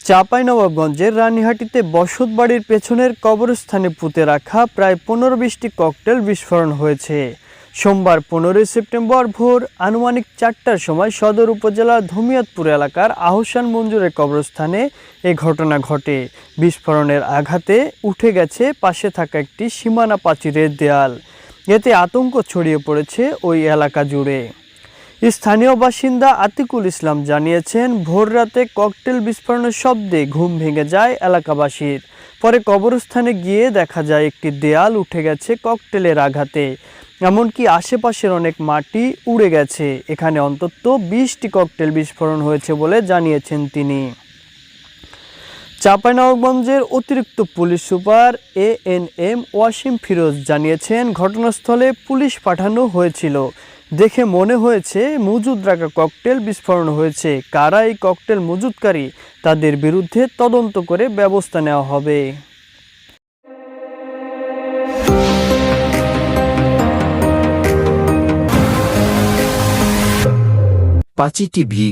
চাঁপাইনবাবগঞ্জের রানীহাটিতে বসতবাড়ির পেছনের কবরস্থানে পুঁতে রাখা প্রায় 15-20টি ককটেল বিস্ফোরণ হয়েছে। সোমবার 15 সেপ্টেম্বর ভোর আনুমানিক 4টার সময় সদর উপজেলার ধুমিয়াতপুর এলাকার আহসান মঞ্জুরের কবরস্থানে এ ঘটনা ঘটে। বিস্ফোরণের আঘাতে উঠে গেছে পাশে থাকা একটি সীমানা প্রাচীরের দেয়াল। এতে আতঙ্ক ছড়িয়ে পড়েছে ওই এলাকা জুড়ে। স্থানীয় বাসিন্দা আতিকুল ইসলাম জানিয়েছেন, ভোররাতে ককটেল বিস্ফোরণের শব্দে ঘুম ভেঙে যায় এলাকাবাসীর। পরে কবরস্থানে গিয়ে দেখা যায় একটি দেয়াল উঠে গেছে ককটেলের আঘাতে। এমনকি আশেপাশের অনেক মাটি উড়ে গেছে। এখানে অন্তত 20টি ককটেল বিস্ফোরণ হয়েছে বলে জানিয়েছেন তিনি। চাঁপাইনবাবগঞ্জের অতিরিক্ত police super ANM Wasim Firoz জানিয়েছেন, ঘটনাস্থলে পুলিশ পাঠানো হয়েছিল। দেখে মনে হয়েছে মজুদ রাখা ককটেল বিস্ফোরণ হয়েছে। কারা এই ককটেল মজুদকারী তাদের বিরুদ্ধে তদন্ত করে ব্যবস্থা নেওয়া হবে। 5 টিভি